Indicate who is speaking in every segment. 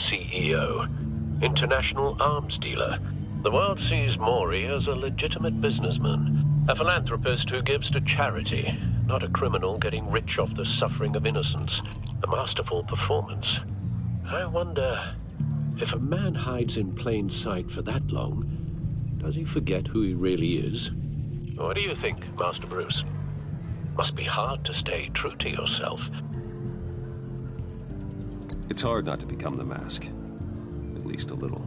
Speaker 1: CEO, international arms dealer. The world sees Maury as a legitimate businessman, a philanthropist who gives to charity, not a criminal getting rich off the suffering of innocence. A masterful performance. I wonder, if a man hides in plain sight for that long, does he forget who he really is? What do you think, Master Bruce? Must be hard to stay true to yourself.
Speaker 2: It's hard not to become the mask. At least a little.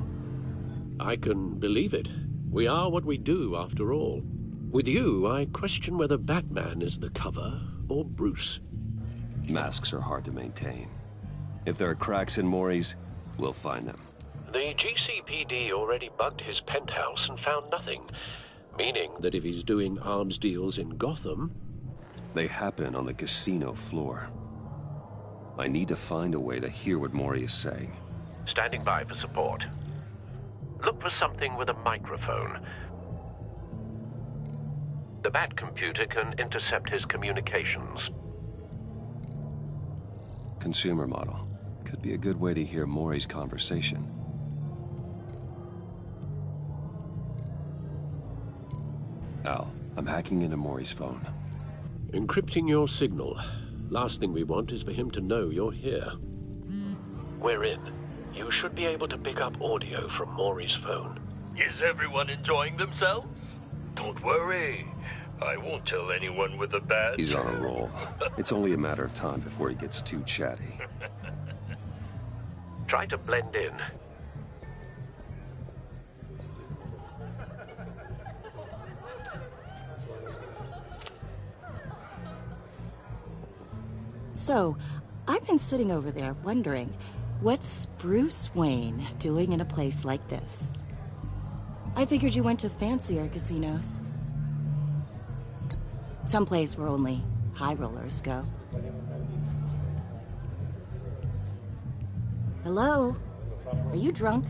Speaker 1: I can believe it. We are what we do, after all. With you, I question whether Batman is the cover or Bruce.
Speaker 2: Masks are hard to maintain. If there are cracks in Maury's, we'll find them.
Speaker 1: The GCPD already bugged his penthouse and found nothing. Meaning that if he's doing arms deals in Gotham...
Speaker 2: They happen on the casino floor. I need to find a way to hear what Maury is saying.
Speaker 1: Standing by for support. Look for something with a microphone. The Bat computer can intercept his communications.
Speaker 2: Consumer model. Could be a good way to hear Maury's conversation. Al, I'm hacking into Maury's phone.
Speaker 1: Encrypting your signal. Last thing we want is for him to know you're here. We're in. You should be able to pick up audio from Maury's phone.
Speaker 3: Is everyone enjoying themselves? Don't worry. I won't tell anyone with a badge.
Speaker 2: He's on a roll. It's only a matter of time before he gets too chatty.
Speaker 1: Try to blend in.
Speaker 4: So, I've been sitting over there wondering, what's Bruce Wayne doing in a place like this? I figured you went to fancier casinos. Someplace where only high rollers go. Hello? Are you drunk?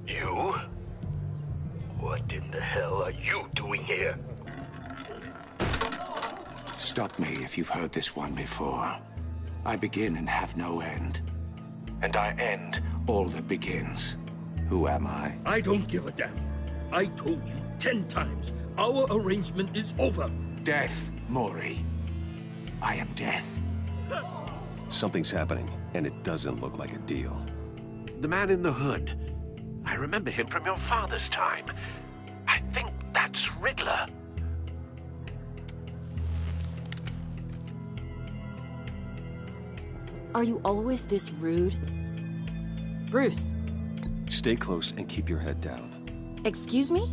Speaker 3: You? What in the hell are you doing here?
Speaker 5: Stop me if you've heard this one before. I begin and have no end. And I end all that begins. Who am I?
Speaker 3: I don't give a damn. I told you 10 times. Our arrangement is over.
Speaker 5: Death, Maury. I am death.
Speaker 2: Something's happening, and it doesn't look like a deal.
Speaker 1: The man in the hood. I remember him from your father's time. I think that's Riddler.
Speaker 4: Are you always this rude? Bruce.
Speaker 2: Stay close and keep your head down.
Speaker 4: Excuse me?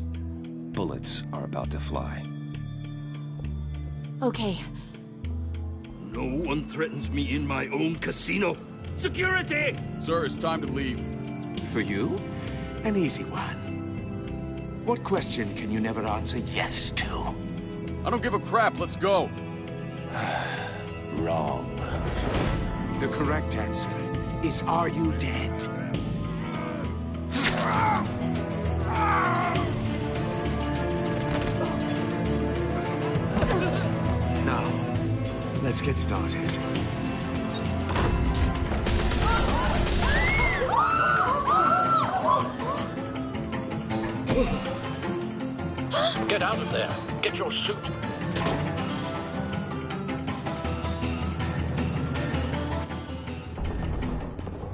Speaker 2: Bullets are about to fly.
Speaker 4: Okay.
Speaker 3: No one threatens me in my own casino. Security!
Speaker 6: Sir, it's time to leave.
Speaker 5: For you? An easy one. What question can you never answer yes to?
Speaker 6: I don't give a crap, let's go.
Speaker 5: Wrong. The correct answer is, are you dead? Now, let's get started.
Speaker 1: Get out of there. Get your suit.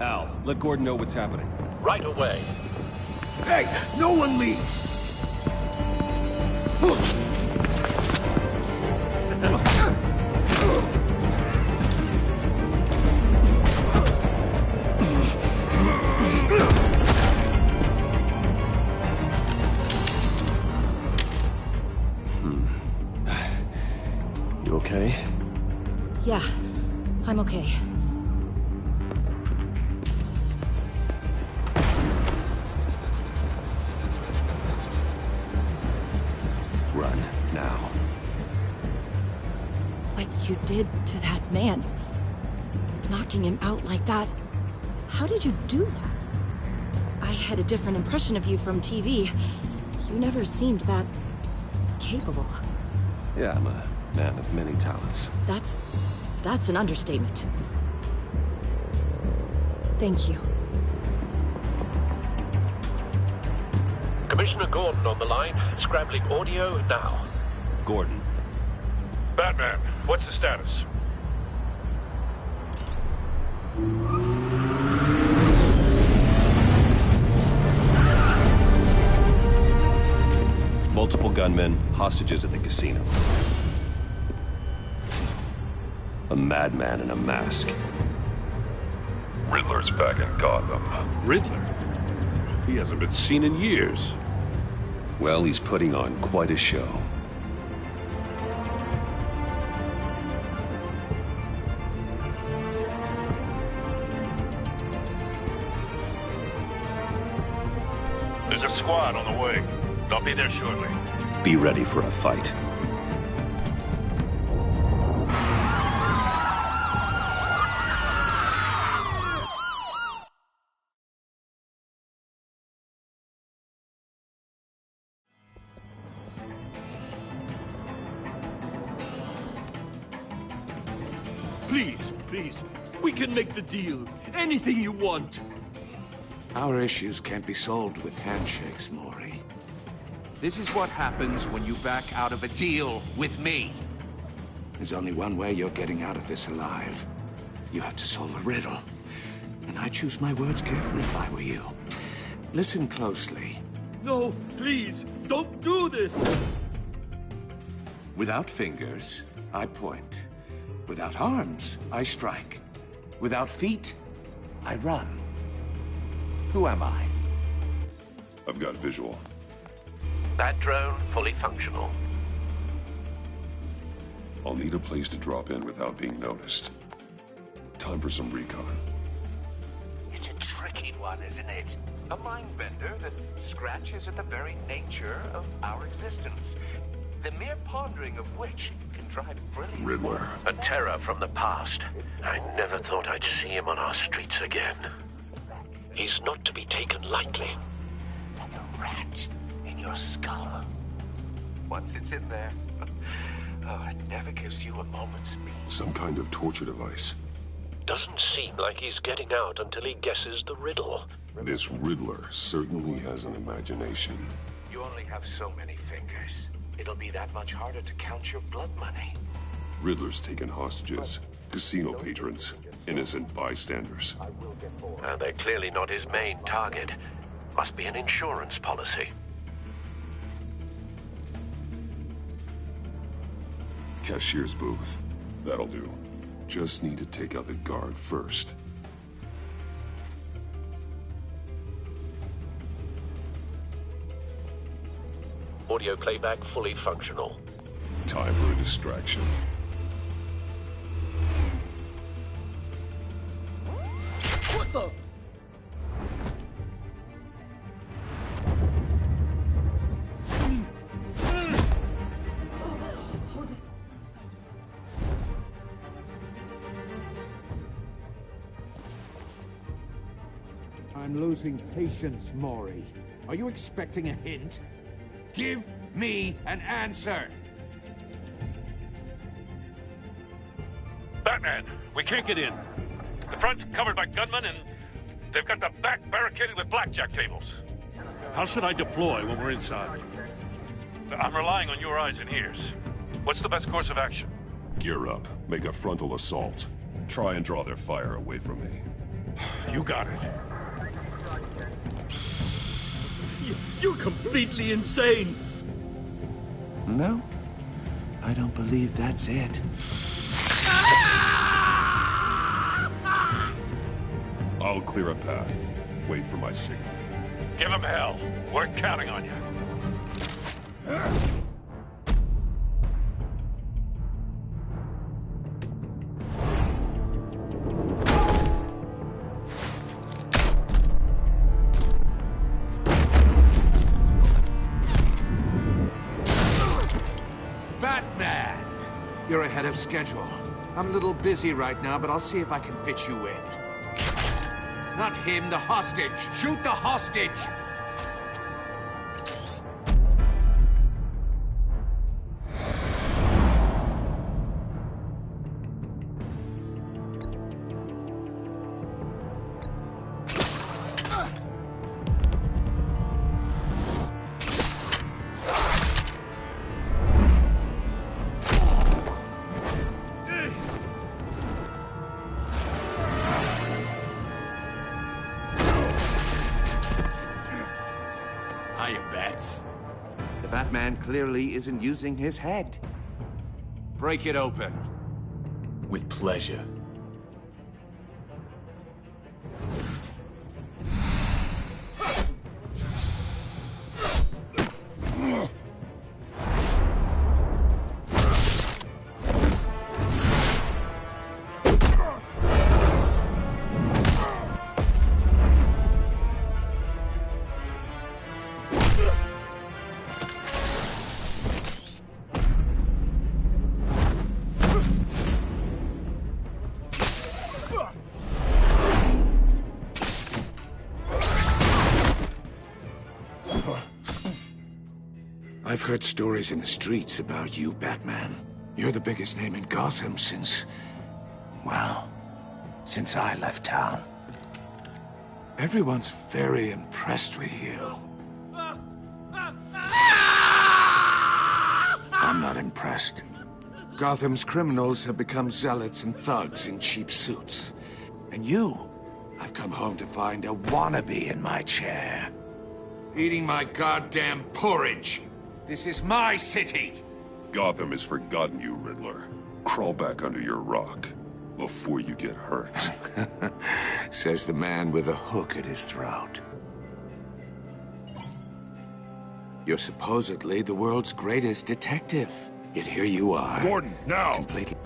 Speaker 2: Al, let Gordon know what's happening.
Speaker 1: Right away.
Speaker 3: Hey, no one leaves!
Speaker 2: You okay?
Speaker 4: Yeah, I'm okay.
Speaker 2: Run, now.
Speaker 4: What you did to that man. Knocking him out like that. How did you do that? I had a different impression of you from TV. You never seemed that capable.
Speaker 2: Yeah, I'm a man of many talents.
Speaker 4: That's an understatement. Thank you.
Speaker 1: Commissioner Gordon on the line, scrambling audio now.
Speaker 2: Gordon.
Speaker 3: Batman, what's the status?
Speaker 2: Multiple gunmen, hostages at the casino. A madman in a mask.
Speaker 7: Riddler's back in Gotham.
Speaker 8: Riddler? He hasn't been seen in years.
Speaker 2: Well, he's putting on quite a show.
Speaker 3: There's a squad on the way. They'll be there shortly.
Speaker 2: Be ready for a fight.
Speaker 9: Please, please, we can make the deal. Anything you want.
Speaker 5: Our issues can't be solved with handshakes, Maury.
Speaker 10: This is what happens when you back out of a deal with me.
Speaker 5: There's only one way you're getting out of this alive. You have to solve a riddle. And I choose my words carefully if I were you. Listen closely.
Speaker 9: No, please, don't do this.
Speaker 5: Without fingers, I point. Without arms, I strike. Without feet, I run. Who am I?
Speaker 7: I've got visual.
Speaker 1: That drone fully functional.
Speaker 7: I'll need a place to drop in without being noticed. Time for some recon.
Speaker 10: It's a tricky one, isn't it? A mind bender that scratches at the very nature of our existence. The mere pondering of which can drive brilliant...
Speaker 7: Riddler.
Speaker 1: A terror from the past. I never thought I'd see him on our streets again. He's not to be taken lightly.
Speaker 10: Like a rat in your skull. Once it's in there, oh, it never gives you a moment's peace.
Speaker 7: Some kind of torture device.
Speaker 1: Doesn't seem like he's getting out until he guesses the riddle.
Speaker 7: This Riddler certainly has an imagination.
Speaker 10: You only have so many fingers. It'll be that much harder to count your blood money.
Speaker 7: Riddler's taken hostages, casino patrons, innocent bystanders.
Speaker 1: They're clearly not his main target. Must be an insurance policy.
Speaker 7: Cashier's booth. That'll do. Just need to take out the guard first.
Speaker 1: Audio playback fully functional.
Speaker 7: Time for a distraction.
Speaker 9: What the?
Speaker 10: I'm losing patience, Maury. Are you expecting a hint? Give me an answer!
Speaker 3: Batman, we can't get in. The front's covered by gunmen, and they've got the back barricaded with blackjack tables.
Speaker 8: How should I deploy when we're inside?
Speaker 3: I'm relying on your eyes and ears. What's the best course of action?
Speaker 7: Gear up. Make a frontal assault. Try and draw their fire away from me.
Speaker 8: You got it.
Speaker 9: You're completely insane.
Speaker 5: No, I don't believe that's it.
Speaker 7: I'll clear a path. Wait for my signal.
Speaker 3: Give him hell. We're counting on you.
Speaker 10: Batman! You're ahead of schedule. I'm a little busy right now, but I'll see if I can fit you in. Not him, the hostage! Shoot the hostage!
Speaker 5: Batman clearly isn't using his head. Break it open.
Speaker 9: With pleasure.
Speaker 5: I've heard stories in the streets about you, Batman. You're the biggest name in Gotham since... well, since I left town. Everyone's very impressed with you. I'm not impressed. Gotham's criminals have become zealots and thugs in cheap suits. And you, I've come home to find a wannabe in my chair. Eating my goddamn porridge. This is my city!
Speaker 7: Gotham has forgotten you, Riddler. Crawl back under your rock before you get hurt.
Speaker 5: Says the man with a hook at his throat. You're supposedly the world's greatest detective. Yet here you are.
Speaker 8: Gordon, now!
Speaker 5: Completely...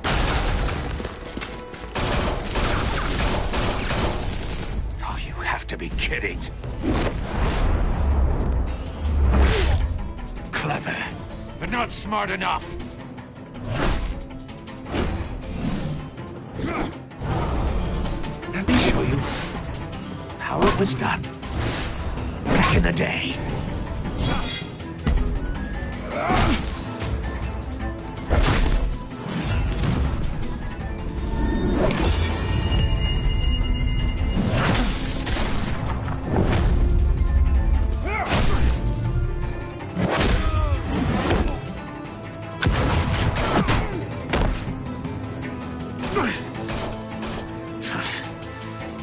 Speaker 5: Oh, you have to be kidding. Clever, but not smart enough. Let me show you how it was done back in the day.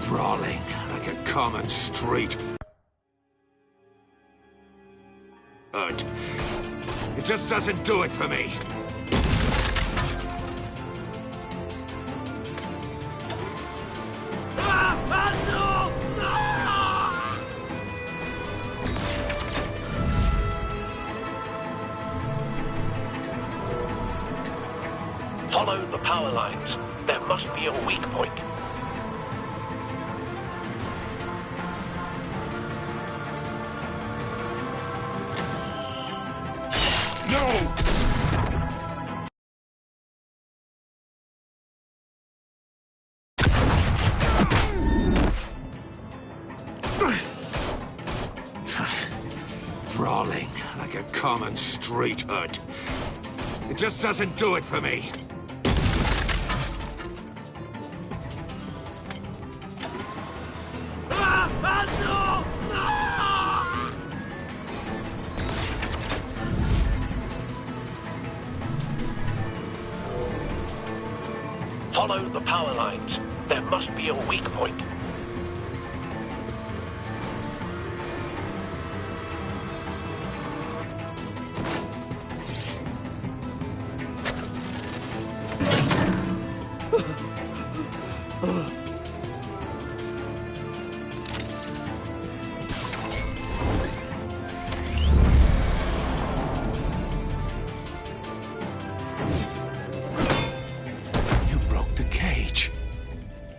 Speaker 5: Brawling like a common street. But it just doesn't do it for me.
Speaker 1: Follow the power lines. There must be a weak point.
Speaker 8: No!
Speaker 5: Brawling like a common street hood. It just doesn't do it for me.
Speaker 1: Follow the power lines. There must be a weak point.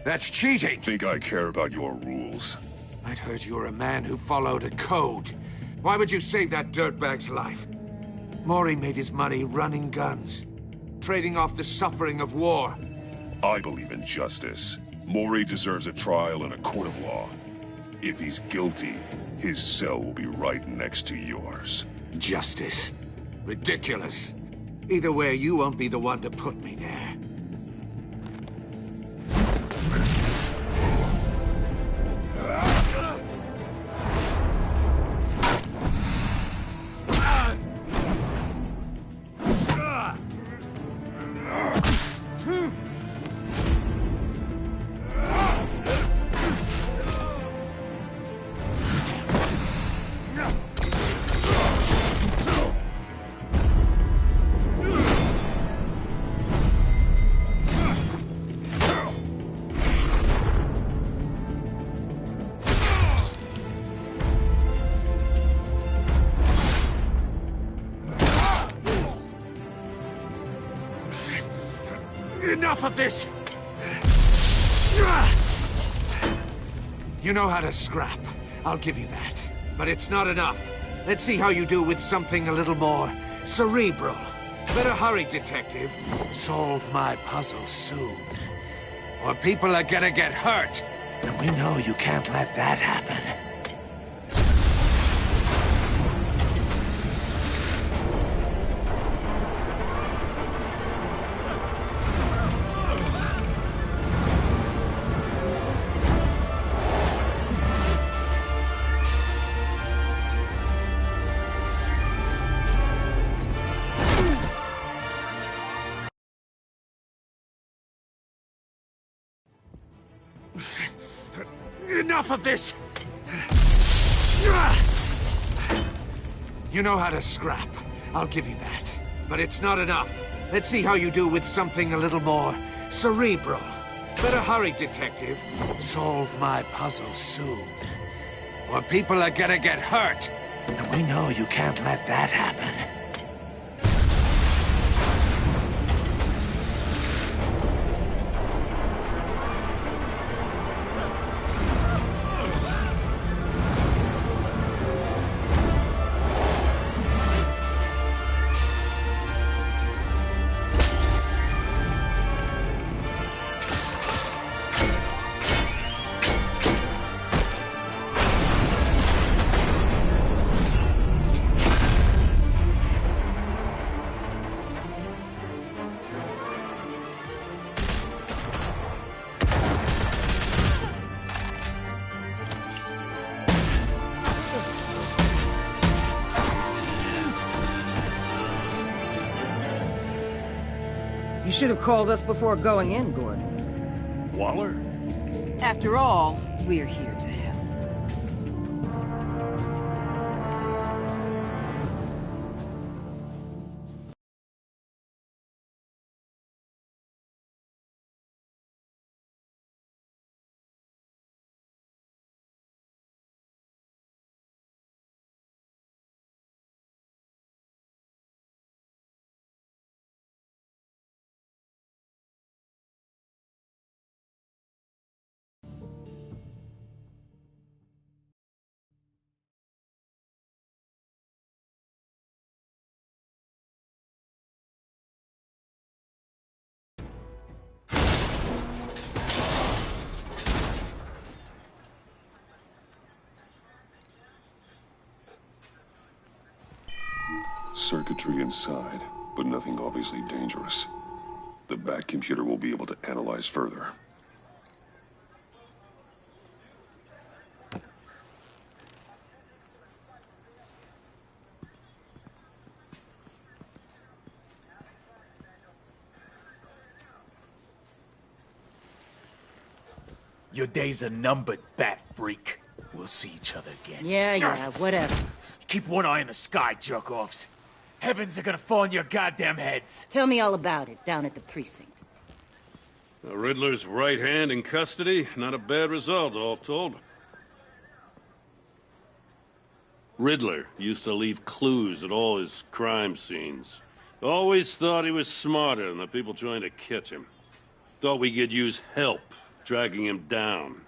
Speaker 5: That's cheating!
Speaker 7: Think I care about your rules?
Speaker 5: I'd heard you were a man who followed a code. Why would you save that dirtbag's life? Maury made his money running guns, trading off the suffering of war.
Speaker 7: I believe in justice. Maury deserves a trial in a court of law. If he's guilty, his cell will be right next to yours.
Speaker 5: Justice? Ridiculous. Either way, you won't be the one to put me there. Enough of this! You know how to scrap. I'll give you that. But it's not enough. Let's see how you do with something a little more cerebral. Better hurry, detective. Solve my puzzle soon. Or people are gonna get hurt. And we know you can't let that happen. Enough of this! You know how to scrap. I'll give you that. But it's not enough. Let's see how you do with something a little more cerebral. Better hurry, detective. Solve my puzzle soon. Or people are gonna get hurt. And we know you can't let that happen.
Speaker 11: You should have called us before going in, Gordon.
Speaker 3: Waller?
Speaker 11: After all, we're here to help.
Speaker 7: Circuitry inside, but nothing obviously dangerous. The back computer will be able to analyze further.
Speaker 9: Your days are numbered, bat freak. We'll see each other again.
Speaker 11: Yeah, whatever.
Speaker 9: Keep one eye in the sky, jerk-offs. Heavens are gonna fall on your goddamn heads.
Speaker 11: Tell me all about it down at the precinct.
Speaker 3: The Riddler's right hand in custody. Not a bad result, all told. Riddler used to leave clues at all his crime scenes. Always thought he was smarter than the people trying to catch him. Thought we could use help dragging him down.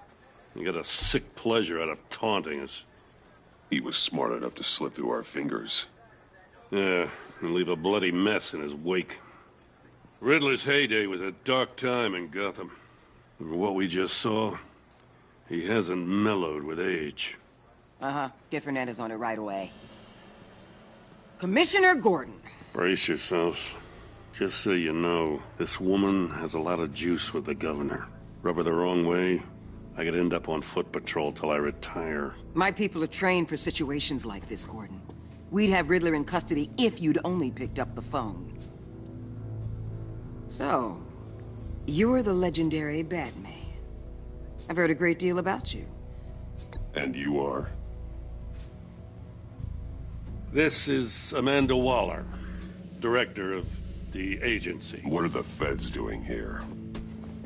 Speaker 3: He got a sick pleasure out of taunting us.
Speaker 7: He was smart enough to slip through our fingers.
Speaker 3: Yeah, and leave a bloody mess in his wake. Riddler's heyday was a dark time in Gotham. For what we just saw, he hasn't mellowed with age.
Speaker 11: Uh-huh. Get Fernandez on it right away. Commissioner Gordon.
Speaker 3: Brace yourselves. Just so you know, this woman has a lot of juice with the governor. Rub her the wrong way, I could end up on foot patrol till I retire.
Speaker 11: My people are trained for situations like this, Gordon. We'd have Riddler in custody if you'd only picked up the phone. So, you're the legendary Batman. I've heard a great deal about you.
Speaker 7: And you are?
Speaker 3: This is Amanda Waller, director of the agency.
Speaker 7: What are the feds doing here?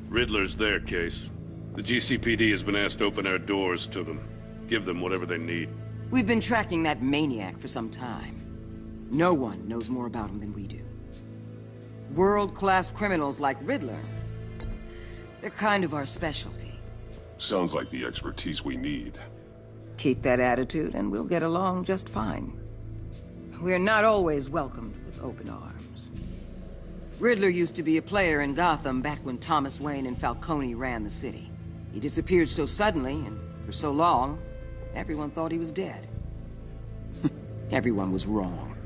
Speaker 3: Riddler's their case. The GCPD has been asked to open our doors to them. Give them whatever they need.
Speaker 11: We've been tracking that maniac for some time. No one knows more about him than we do. World-class criminals like Riddler. They're kind of our specialty.
Speaker 7: Sounds like the expertise we need.
Speaker 11: Keep that attitude and we'll get along just fine. We're not always welcomed with open arms. Riddler used to be a player in Gotham back when Thomas Wayne and Falcone ran the city. He disappeared so suddenly and for so long, everyone thought he was dead. Everyone was wrong.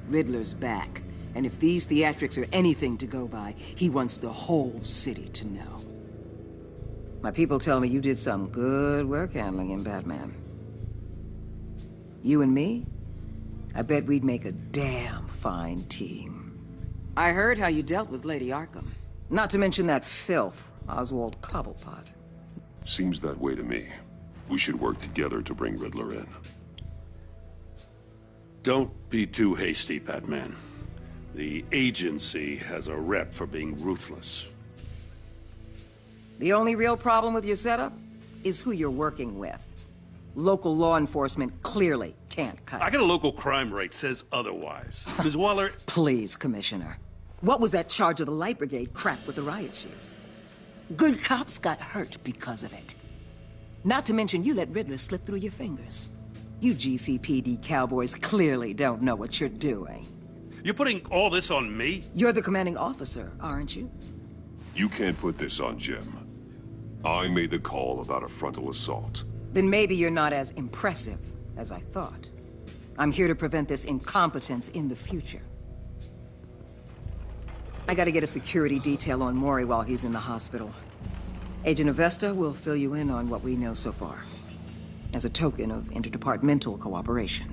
Speaker 11: Riddler's back, and if these theatrics are anything to go by, he wants the whole city to know. My people tell me you did some good work handling him, Batman. You and me? I bet we'd make a damn fine team. I heard how you dealt with Lady Arkham. Not to mention that filth, Oswald Cobblepot.
Speaker 7: Seems that way to me. We should work together to bring Riddler in.
Speaker 3: Don't be too hasty, Batman. The agency has a rep for being ruthless.
Speaker 11: The only real problem with your setup is who you're working with. Local law enforcement clearly can't cut it.
Speaker 3: I got a local crime rate says otherwise. Ms. Waller...
Speaker 11: Please, Commissioner. What was that charge of the Light Brigade crap with the riot shields? Good cops got hurt because of it. Not to mention you let Riddler slip through your fingers. You GCPD cowboys clearly don't know what you're doing.
Speaker 3: You're putting all this on me?
Speaker 11: You're the commanding officer, aren't you?
Speaker 7: You can't put this on Jim. I made the call about a frontal assault.
Speaker 11: Then maybe you're not as impressive as I thought. I'm here to prevent this incompetence in the future. I gotta get a security detail on Mori while he's in the hospital. Agent Avesta will fill you in on what we know so far, as a token of interdepartmental cooperation.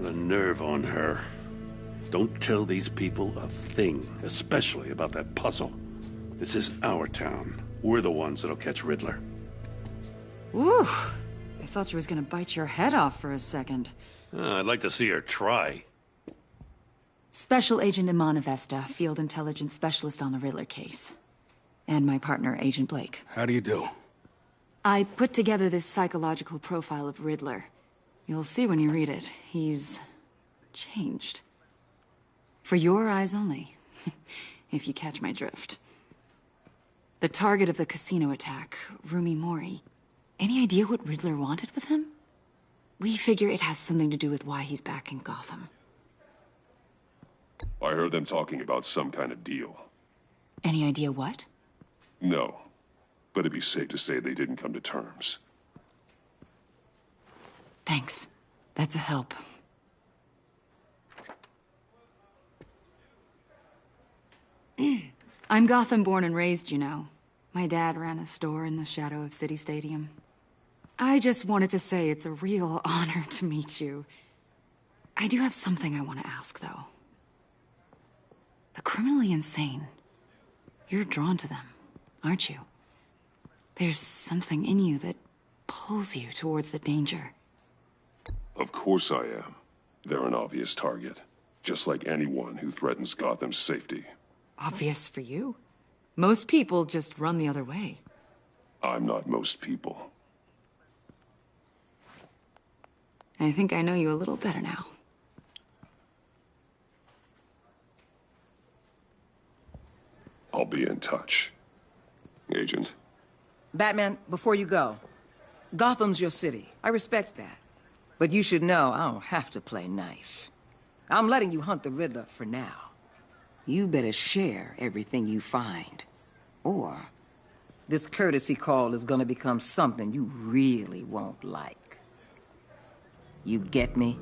Speaker 3: The nerve on her. Don't tell these people a thing, especially about that puzzle. This is our town. We're the ones that'll catch Riddler.
Speaker 12: Ooh, I thought you was gonna bite your head off for a second.
Speaker 3: I'd like to see her try.
Speaker 12: Special Agent Iman Avesta, Field Intelligence Specialist on the Riddler case. And my partner, Agent Blake.
Speaker 6: How do you do?
Speaker 12: I put together this psychological profile of Riddler. You'll see when you read it. He's changed. For your eyes only, if you catch my drift. The target of the casino attack, Rumi Mori. Any idea what Riddler wanted with him? We figure it has something to do with why he's back in Gotham.
Speaker 7: I heard them talking about some kind of deal.
Speaker 12: Any idea what?
Speaker 7: No, but it'd be safe to say they didn't come to terms.
Speaker 12: Thanks. That's a help. I'm Gotham born and raised, you know. My dad ran a store in the shadow of City Stadium. I just wanted to say it's a real honor to meet you. I do have something I want to ask, though. The criminally insane. You're drawn to them, aren't you? There's something in you that pulls you towards the danger.
Speaker 7: Of course I am. They're an obvious target, just like anyone who threatens Gotham's safety.
Speaker 12: Obvious for you. Most people just run the other way.
Speaker 7: I'm not most people.
Speaker 12: I think I know you a little better now.
Speaker 7: I'll be in touch. Agent.
Speaker 11: Batman, before you go, Gotham's your city. I respect that. But you should know I don't have to play nice. I'm letting you hunt the Riddler for now. You better share everything you find. Or this courtesy call is gonna become something you really won't like. You get me?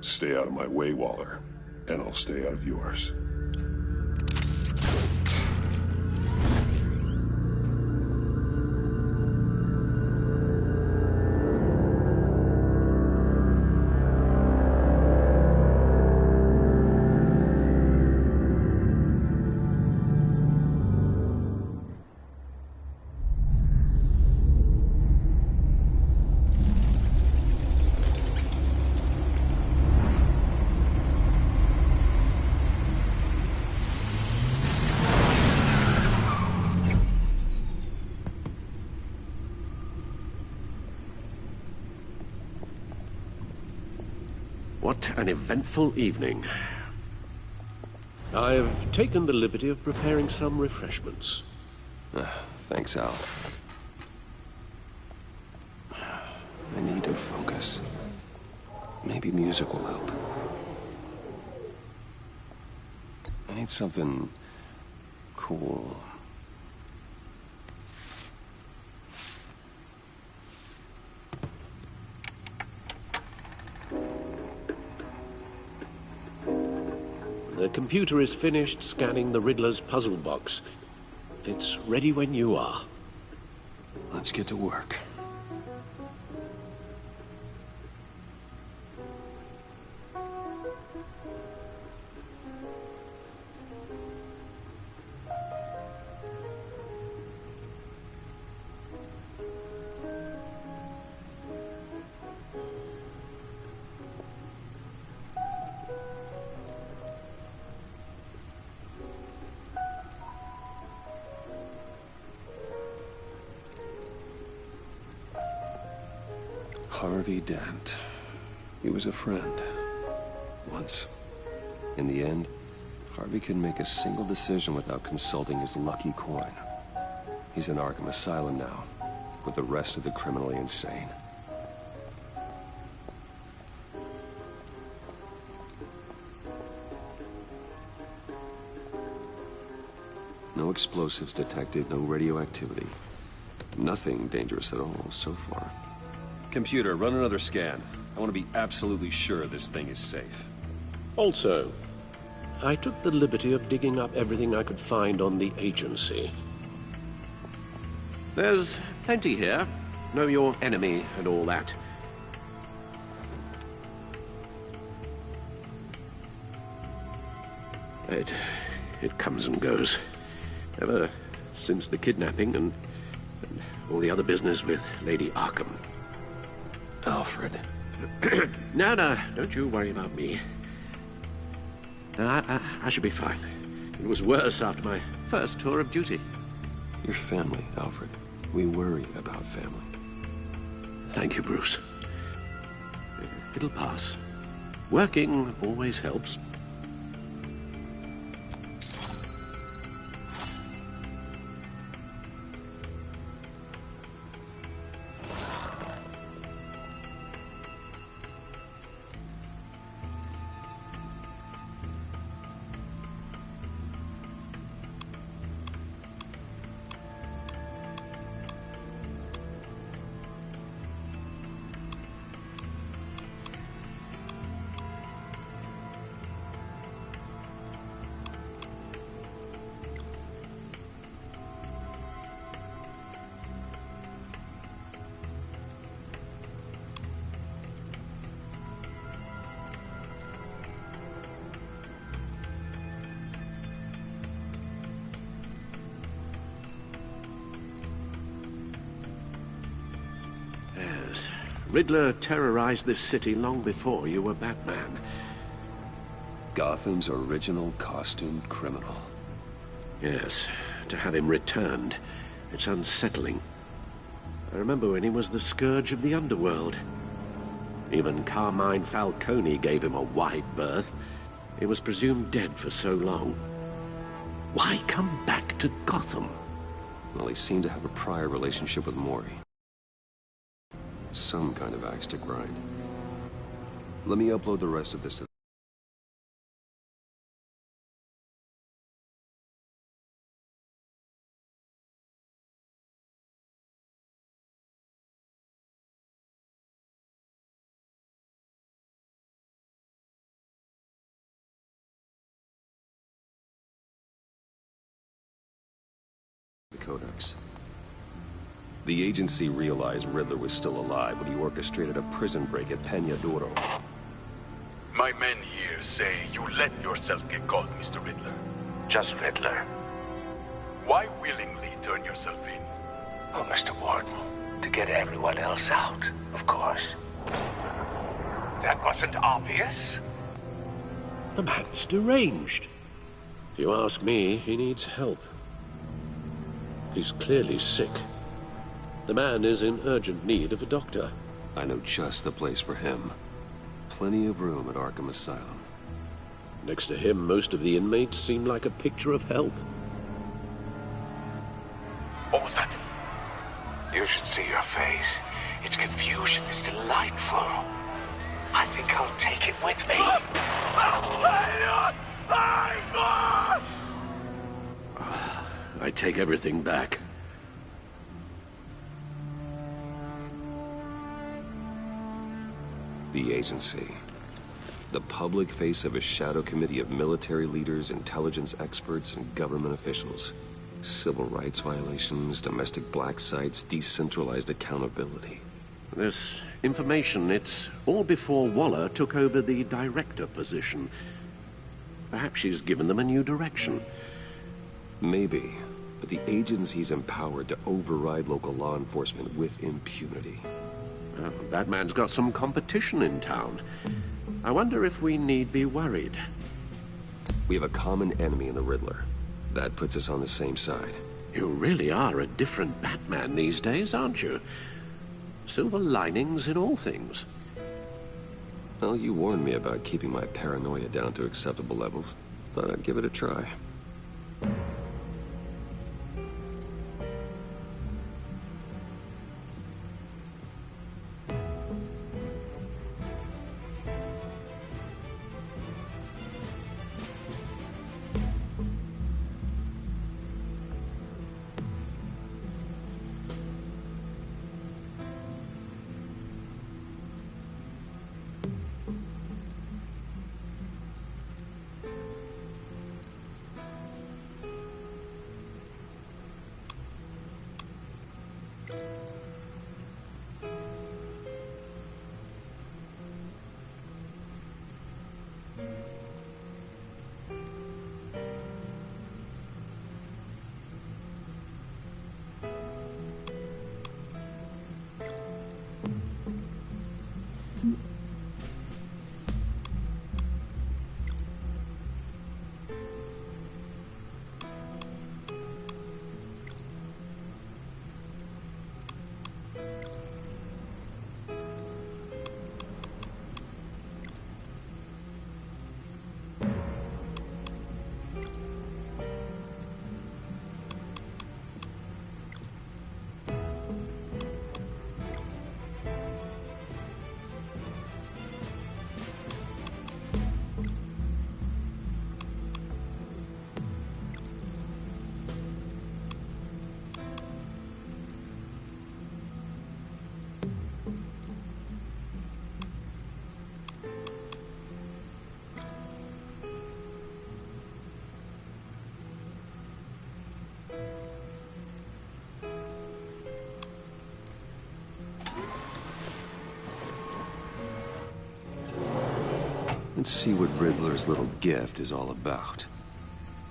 Speaker 7: Stay out of my way, Waller, and I'll stay out of yours.
Speaker 1: What an eventful evening. I've taken the liberty of preparing some refreshments.
Speaker 2: Thanks, Al. I need to focus. Maybe music will help. I need something cool.
Speaker 1: The computer is finished scanning the Riddler's puzzle box. It's ready when you are.
Speaker 2: Let's get to work. Harvey Dent. He was a friend. Once. In the end, Harvey couldn't make a single decision without consulting his lucky coin. He's in Arkham Asylum now, with the rest of the criminally insane. No explosives detected, no radioactivity. Nothing dangerous at all so far. Computer, run another scan. I want to be absolutely sure this thing is safe.
Speaker 1: Also, I took the liberty of digging up everything I could find on the agency. There's plenty here. Know your enemy and all that. It comes and goes. Ever since the kidnapping and all the other business with Lady Arkham.
Speaker 2: Alfred.
Speaker 1: No, don't you worry about me. No, I should be fine. It was worse after my first tour of duty.
Speaker 2: Your family, Alfred. We worry about family.
Speaker 1: Thank you, Bruce. It'll pass. Working always helps. Riddler terrorized this city long before you were Batman.
Speaker 2: Gotham's original costumed criminal.
Speaker 1: Yes, to have him returned, it's unsettling. I remember when he was the scourge of the underworld. Even Carmine Falcone gave him a wide berth. He was presumed dead for so long. Why come back to Gotham?
Speaker 2: Well, he seemed to have a prior relationship with Mori. Some kind of axe to grind. Let me upload the rest of this to the Codex. The agency realized Riddler was still alive when he orchestrated a prison break at Peña Duro.
Speaker 8: My men here say you let yourself get caught, Mr. Riddler.
Speaker 10: Just Riddler.
Speaker 8: Why willingly turn yourself in?
Speaker 10: Oh, Mr. Warden, to get everyone else out, of course. That wasn't obvious.
Speaker 1: The man's deranged. If you ask me, he needs help. He's clearly sick. The man is in urgent need of a doctor.
Speaker 2: I know just the place for him. Plenty of room at Arkham Asylum.
Speaker 1: Next to him, most of the inmates seem like a picture of health.
Speaker 8: What was that?
Speaker 5: You should see your face. Its confusion is delightful. I think I'll take it with me.
Speaker 1: I take everything back.
Speaker 2: The agency. The public face of a shadow committee of military leaders, intelligence experts, and government officials. Civil rights violations, domestic black sites, decentralized accountability.
Speaker 1: This information, it's all before Waller took over the director position. Perhaps she's given them a new direction.
Speaker 2: Maybe, but the agency's empowered to override local law enforcement with impunity.
Speaker 1: Batman's got some competition in town. I wonder if we need be worried.
Speaker 2: We have a common enemy in the Riddler. That puts us on the same side.
Speaker 1: You really are a different Batman these days, aren't you? Silver linings in all things.
Speaker 2: Well, you warned me about keeping my paranoia down to acceptable levels. Thought I'd give it a try. Let's see what Riddler's little gift is all about.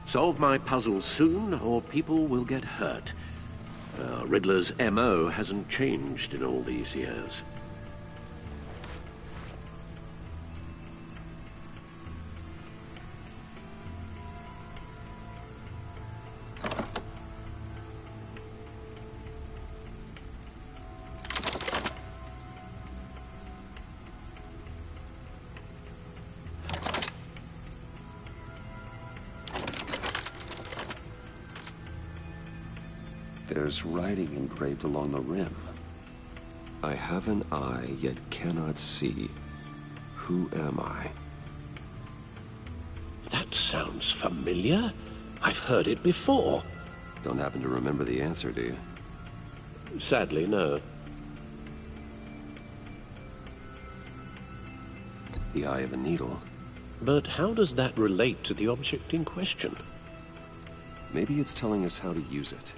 Speaker 1: Solve my puzzle soon, or people will get hurt. Riddler's MO hasn't changed in all these years.
Speaker 2: There's writing engraved along the rim. I have an eye, yet cannot see. Who am I?
Speaker 1: That sounds familiar. I've heard it before.
Speaker 2: Don't happen to remember the answer, do you?
Speaker 1: Sadly, no.
Speaker 2: The eye of a needle.
Speaker 1: But how does that relate to the object in question?
Speaker 2: Maybe it's telling us how to use it.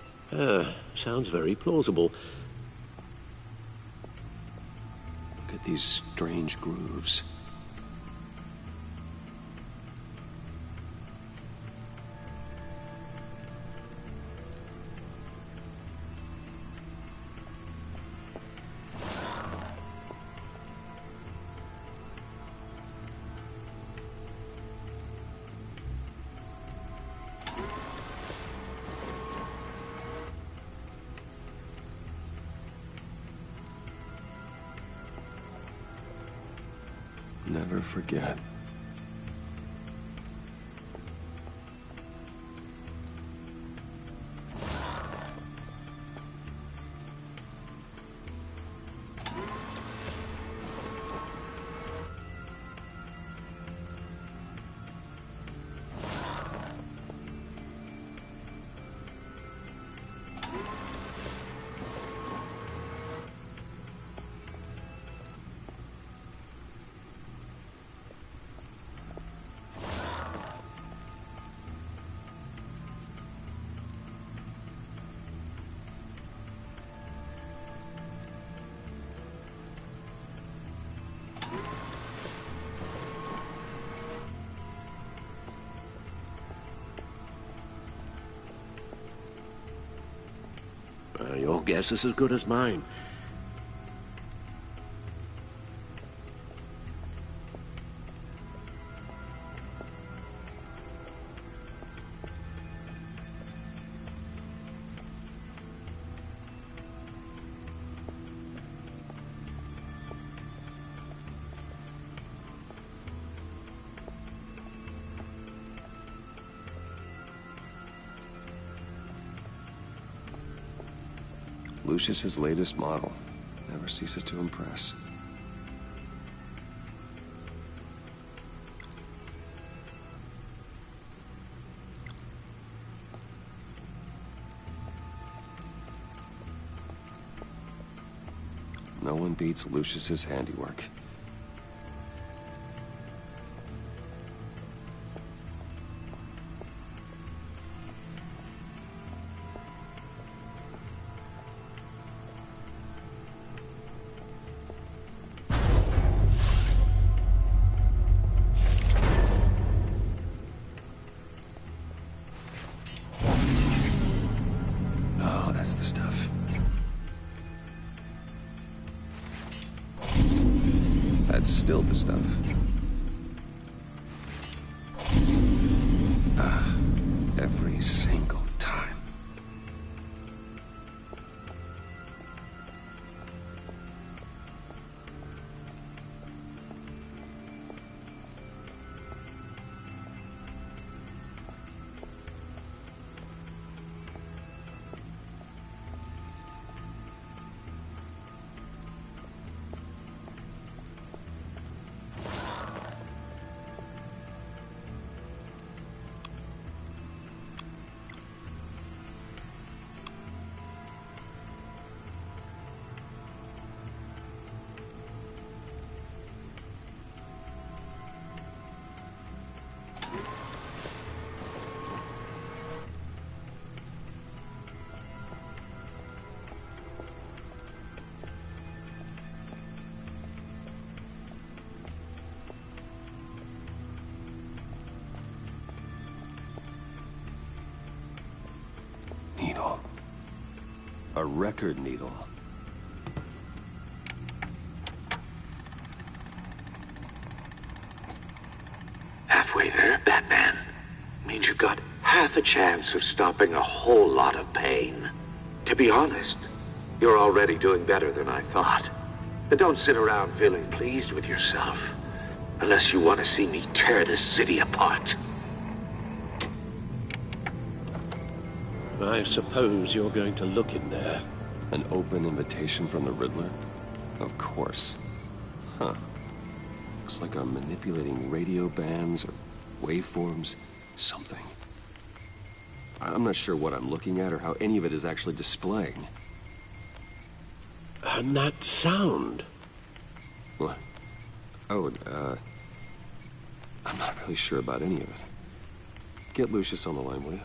Speaker 1: Sounds very plausible.
Speaker 2: Look at these strange grooves. Never forget.
Speaker 1: guess is as good as mine.
Speaker 2: Lucius's latest model. Never ceases to impress. No one beats Lucius's handiwork. That's the stuff. That's still the stuff. Every single time. Needle. A record needle.
Speaker 13: Halfway there, Batman. Means you've got half a chance of stopping a whole lot of pain. To be honest, you're already doing better than I thought. But don't sit around feeling pleased with yourself. Unless you want to see me tear this city apart.
Speaker 1: I suppose you're going to look in there.
Speaker 2: An open invitation from the Riddler? Of course. Huh. Looks like I'm manipulating radio bands or waveforms. Something. I'm not sure what I'm looking at or how any of it is actually displaying.
Speaker 1: And that sound?
Speaker 2: What? Oh, I'm not really sure about any of it. Get Lucius on the line, will you?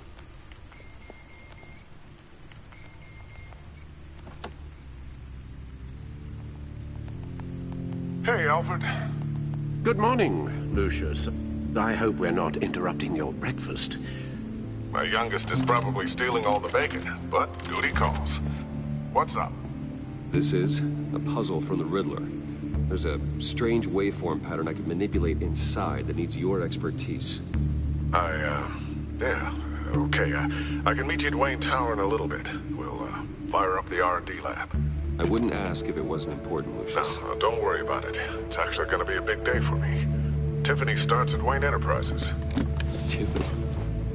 Speaker 14: Hey, Alfred.
Speaker 1: Good morning, Lucius. I hope we're not interrupting your breakfast.
Speaker 14: My youngest is probably stealing all the bacon, but duty calls. What's up?
Speaker 2: This is a puzzle from the Riddler. There's a strange waveform pattern I can manipulate inside that needs your expertise.
Speaker 14: Yeah, okay. I can meet you at Wayne Tower in a little bit. We'll, fire up the R&D lab.
Speaker 2: I wouldn't ask if it wasn't important, Lucius.
Speaker 14: No, don't worry about it. It's actually gonna be a big day for me. Tiffany starts at Wayne Enterprises.
Speaker 2: Tiffany?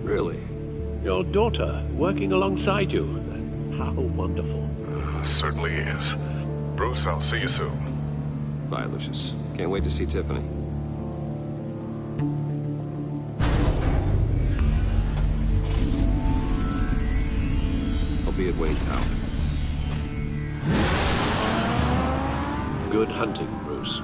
Speaker 2: Really?
Speaker 1: Your daughter, working alongside you. How wonderful.
Speaker 14: Certainly is. Bruce, I'll see you soon.
Speaker 2: Bye, Lucius. Can't wait to see Tiffany. I'll be at Wayne Tower.
Speaker 1: Good hunting, Bruce.